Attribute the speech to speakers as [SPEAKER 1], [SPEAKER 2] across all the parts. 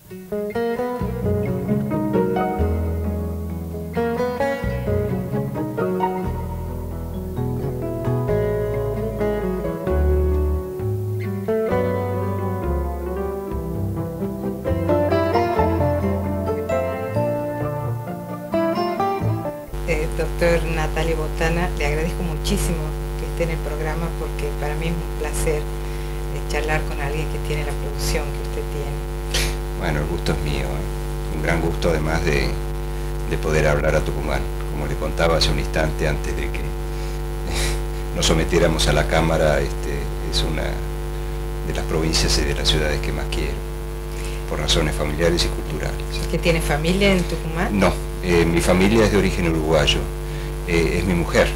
[SPEAKER 1] Doctor Natalia Botana, le agradezco muchísimo que esté en el programa porque para mí es un placer charlar con alguien que tiene la producción que usted tiene.
[SPEAKER 2] Bueno, el gusto es mío, un gran gusto además de poder hablar a Tucumán. Como le contaba hace un instante antes de que nos sometiéramos a la cámara, es una de las provincias y de las ciudades que más quiero, por razones familiares y culturales.
[SPEAKER 1] ¿Que tiene familia en Tucumán?
[SPEAKER 2] No, mi familia es de origen uruguayo, es mi mujer.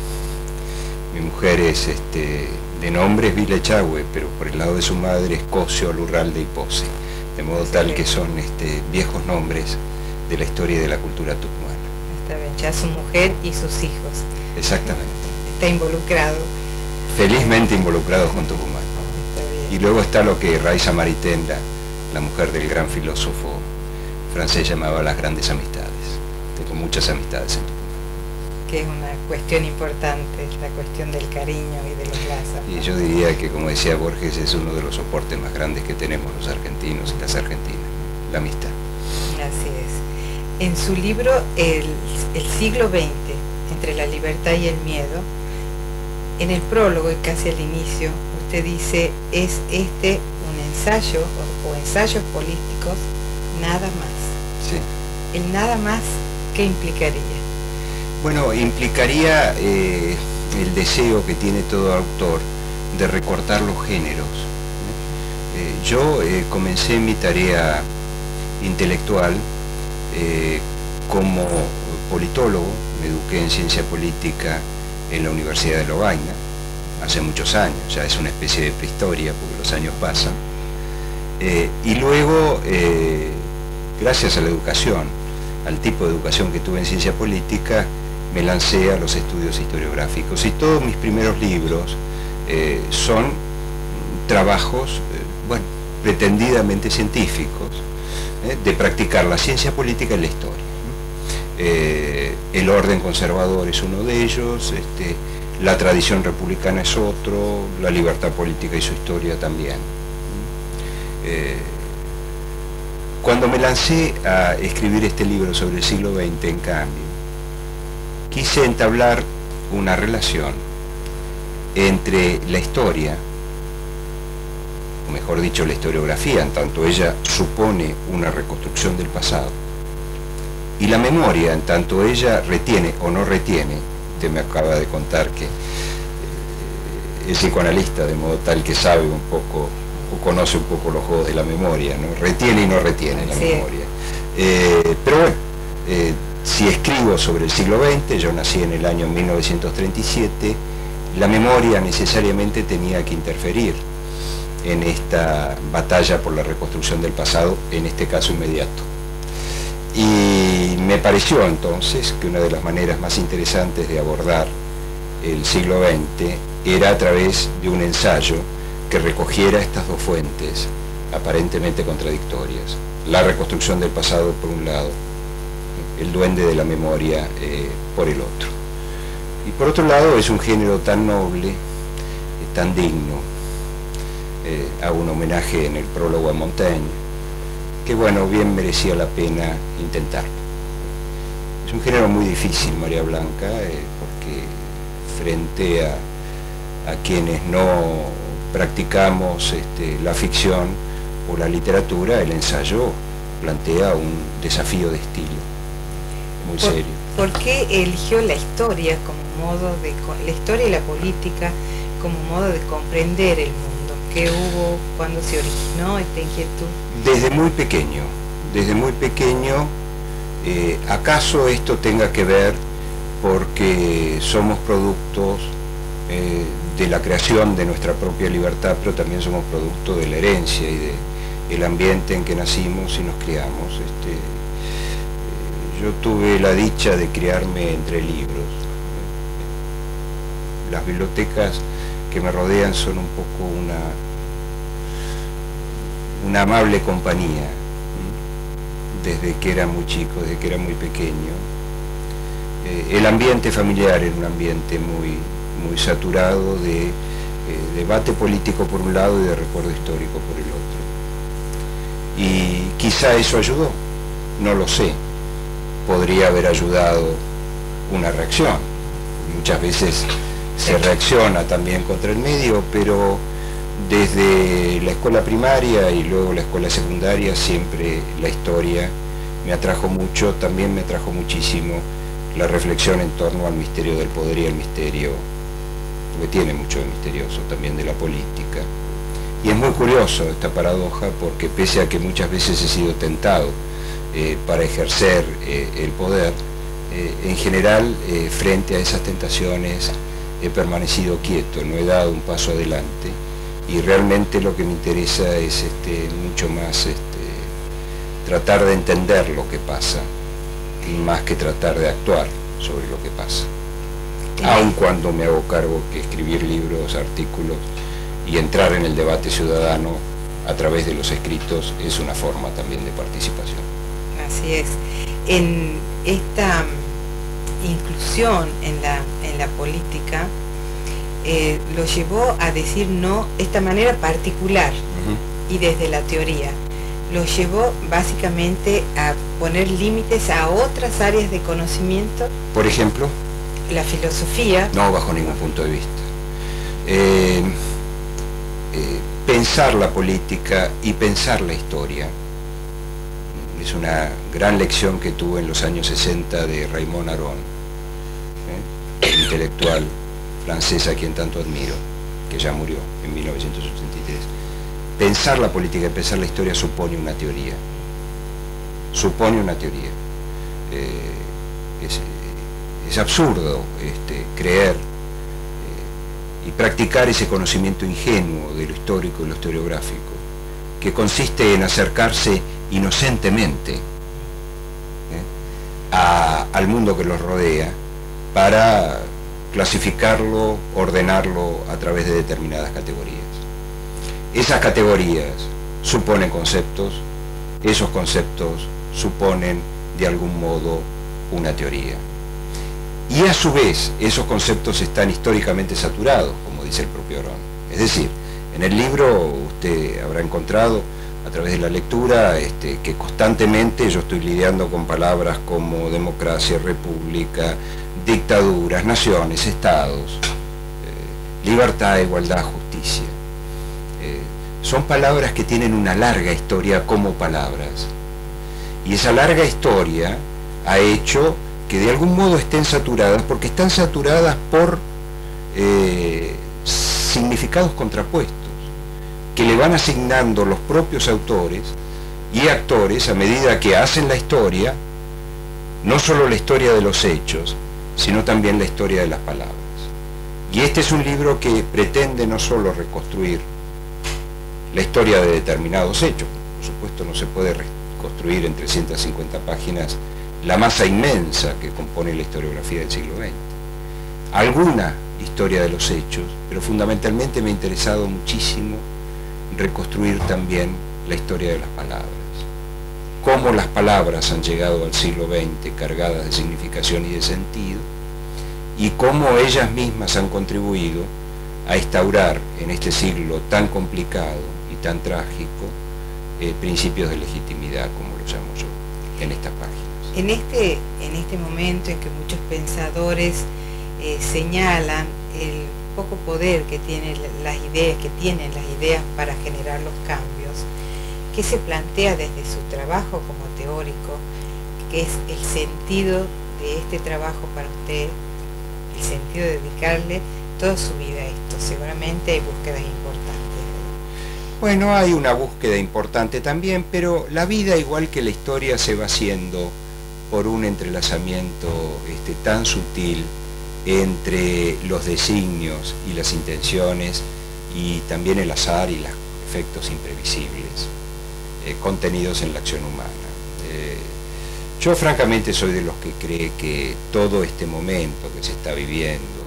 [SPEAKER 2] Mi mujer es, de nombre es Vila Echagüe, pero por el lado de su madre es Cosio Lurralde y Pose, de modo tal que son viejos nombres de la historia y de la cultura tucumana.
[SPEAKER 1] Está bien, ya su mujer y sus hijos.
[SPEAKER 2] Exactamente.
[SPEAKER 1] Está involucrado.
[SPEAKER 2] Felizmente involucrado con Tucumán.
[SPEAKER 1] Está bien.
[SPEAKER 2] Y luego está lo que Raiza Maritain, la mujer del gran filósofo francés, llamaba las grandes amistades. Tengo muchas amistades en Tucumán.
[SPEAKER 1] Que es una cuestión importante, la cuestión del cariño y de los lazos.
[SPEAKER 2] Y yo diría que, como decía Borges, es uno de los soportes más grandes que tenemos los argentinos y las argentinas, la amistad.
[SPEAKER 1] Así es. En su libro el siglo XX, entre la libertad y el miedo, en el prólogo y casi al inicio, usted dice, es un ensayo o ensayos políticos, nada más.
[SPEAKER 2] Sí.
[SPEAKER 1] El nada más, ¿qué implicaría?
[SPEAKER 2] Bueno, implicaría el deseo que tiene todo autor de recortar los géneros. Yo comencé mi tarea intelectual como politólogo, me eduqué en ciencia política en la Universidad de Lovaina, hace muchos años, ya es una especie de prehistoria porque los años pasan, y luego, gracias a la educación, al tipo de educación que tuve en ciencia política, me lancé a los estudios historiográficos y todos mis primeros libros son trabajos, bueno, pretendidamente científicos, de practicar la ciencia política y la historia. El orden conservador es uno de ellos, la tradición republicana es otro, la libertad política y su historia también. Cuando me lancé a escribir este libro sobre el siglo XX, en cambio, quise entablar una relación entre la historia, o mejor dicho, la historiografía, en tanto ella supone una reconstrucción del pasado, y la memoria, en tanto ella retiene o no retiene. Usted me acaba de contar que es psicoanalista, de modo tal que sabe un poco, o conoce un poco los juegos de la memoria, ¿no? Retiene y no retiene la memoria. Pero bueno, si escribo sobre el siglo XX, yo nací en el año 1937, la memoria necesariamente tenía que interferir en esta batalla por la reconstrucción del pasado, en este caso inmediato. Y me pareció entonces que una de las maneras más interesantes de abordar el siglo XX era a través de un ensayo que recogiera estas dos fuentes aparentemente contradictorias: la reconstrucción del pasado por un lado, el duende de la memoria por el otro. Y por otro lado es un género tan noble, tan digno. Hago un homenaje en el prólogo a Montaigne, que bueno, bien merecía la pena intentarlo. Es un género muy difícil, María Blanca, porque frente a quienes no practicamos la ficción o la literatura, el ensayo plantea un desafío de estilo muy serio.
[SPEAKER 1] ¿Por qué eligió la historia como modo de, la historia y la política como modo de comprender el mundo? ¿Qué hubo cuando se originó esta inquietud?
[SPEAKER 2] Desde muy pequeño, acaso esto tenga que ver porque somos productos de la creación de nuestra propia libertad, pero también somos producto de la herencia y del ambiente en que nacimos y nos criamos. Yo tuve la dicha de criarme entre libros. Las bibliotecas que me rodean son un poco una amable compañía. desde que era muy chico, desde que era muy pequeño. El ambiente familiar era un ambiente muy saturado de debate político por un lado y de recuerdo histórico por el otro. Y quizá eso ayudó, no lo sé. Podría haber ayudado una reacción. Muchas veces se reacciona también contra el medio, pero desde la escuela primaria y luego la escuela secundaria siempre la historia me atrajo mucho, también me atrajo muchísimo la reflexión en torno al misterio del poder y el misterio, porque tiene mucho de misterioso también, de la política. Y es muy curioso esta paradoja, porque pese a que muchas veces he sido tentado para ejercer el poder, en general frente a esas tentaciones he permanecido quieto, no he dado un paso adelante, y realmente lo que me interesa es mucho más tratar de entender lo que pasa, más que tratar de actuar sobre lo que pasa. Aun cuando me hago cargo que escribir libros, artículos y entrar en el debate ciudadano a través de los escritos es una forma también de participación.
[SPEAKER 1] Así es. En esta inclusión en la política lo llevó a decir no de esta manera particular y desde la teoría. Lo llevó básicamente a poner límites a otras áreas de conocimiento.
[SPEAKER 2] Por ejemplo,
[SPEAKER 1] la filosofía.
[SPEAKER 2] No, bajo ningún punto de vista. Pensar la política y pensar la historia es una gran lección que tuve en los años 60 de Raymond Aron, el intelectual francés a quien tanto admiro, que ya murió en 1983. Pensar la política y pensar la historia supone una teoría. Supone una teoría. Es absurdo creer y practicar ese conocimiento ingenuo de lo histórico y lo historiográfico, que consiste en acercarse inocentemente al mundo que los rodea para clasificarlo, ordenarlo a través de determinadas categorías. Esas categorías suponen conceptos, esos conceptos suponen de algún modo una teoría. Y a su vez, esos conceptos están históricamente saturados, como dice el propio Aron. Es decir, en el libro usted habrá encontrado, a través de la lectura, que constantemente yo estoy lidiando con palabras como democracia, república, dictaduras, naciones, estados, libertad, igualdad, justicia. Son palabras que tienen una larga historia como palabras. Y esa larga historia ha hecho que de algún modo estén saturadas, porque están saturadas por significados contrapuestos, que le van asignando los propios autores y actores a medida que hacen la historia, no solo la historia de los hechos, sino también la historia de las palabras. Y este es un libro que pretende no solo reconstruir la historia de determinados hechos, por supuesto no se puede reconstruir en 350 páginas la masa inmensa que compone la historiografía del siglo XX. Alguna historia de los hechos, pero fundamentalmente me ha interesado muchísimo reconstruir también la historia de las palabras. Cómo las palabras han llegado al siglo XX cargadas de significación y de sentido, y cómo ellas mismas han contribuido a instaurar en este siglo tan complicado y tan trágico principios de legitimidad, como lo llamo yo, en estas páginas.
[SPEAKER 1] En este momento en que muchos pensadores señalan el poco poder que tienen las ideas para generar los cambios, ¿qué se plantea desde su trabajo como teórico? ¿Qué es el sentido de este trabajo para usted? El sentido de dedicarle toda su vida a esto. Seguramente hay búsquedas importantes.
[SPEAKER 2] Bueno, hay una búsqueda importante también, pero la vida, igual que la historia, se va haciendo por un entrelazamiento tan sutil entre los designios y las intenciones, y también el azar y los efectos imprevisibles contenidos en la acción humana. Yo francamente soy de los que cree que todo este momento que se está viviendo,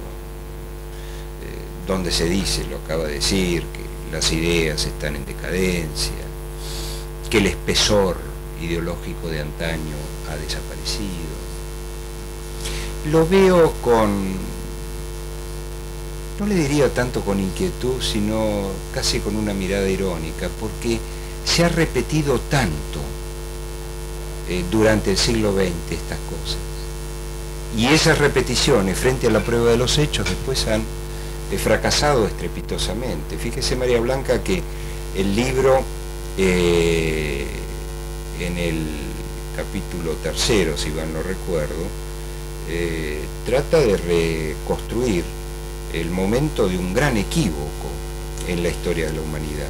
[SPEAKER 2] donde se dice, lo acaba de decir, que las ideas están en decadencia, que el espesor ideológico de antaño ha desaparecido. Lo veo con, no le diría tanto con inquietud, sino casi con una mirada irónica, porque se ha repetido tanto durante el siglo XX estas cosas. Y esas repeticiones frente a la prueba de los hechos después han fracasado estrepitosamente. Fíjese, María Blanca, que el libro, en el capítulo 3, si mal no recuerdo, trata de reconstruir el momento de un gran equívoco en la historia de la humanidad.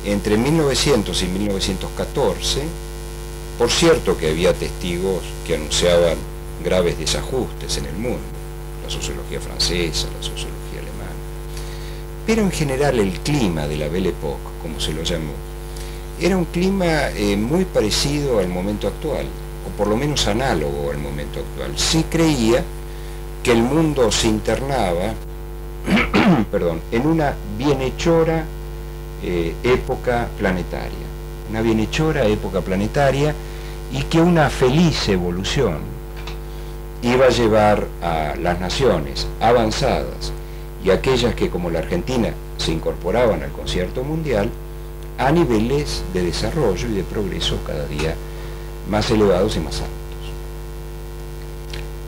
[SPEAKER 2] Entre 1900 y 1914, por cierto que había testigos que anunciaban graves desajustes en el mundo, la sociología francesa, la sociología alemana, pero en general el clima de la Belle Époque, como se lo llamó, era un clima muy parecido al momento actual, o por lo menos análogo al momento actual. Se creía que el mundo se internaba perdón, en una bienhechora época planetaria, y que una feliz evolución iba a llevar a las naciones avanzadas y aquellas que, como la Argentina, se incorporaban al concierto mundial, a niveles de desarrollo y de progreso cada día más elevados y más altos.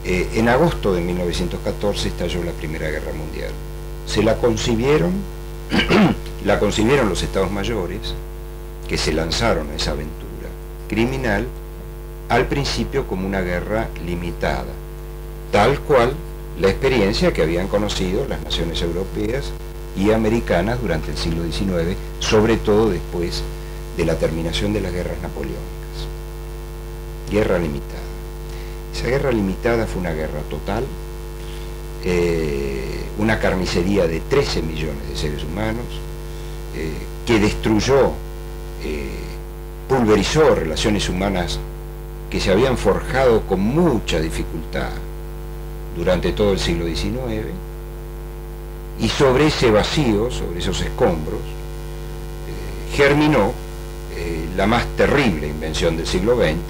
[SPEAKER 2] En agosto de 1914 estalló la Primera Guerra Mundial. Se la concibieron, los Estados Mayores, que se lanzaron a esa aventura criminal, al principio como una guerra limitada, tal cual la experiencia que habían conocido las naciones europeas y americanas durante el siglo XIX, sobre todo después de la terminación de las guerras napoleónicas. Guerra limitada. Esa guerra limitada fue una guerra total, una carnicería de 13 millones de seres humanos, que destruyó, pulverizó relaciones humanas que se habían forjado con mucha dificultad durante todo el siglo XIX, y sobre ese vacío, sobre esos escombros, germinó la más terrible invención del siglo XX,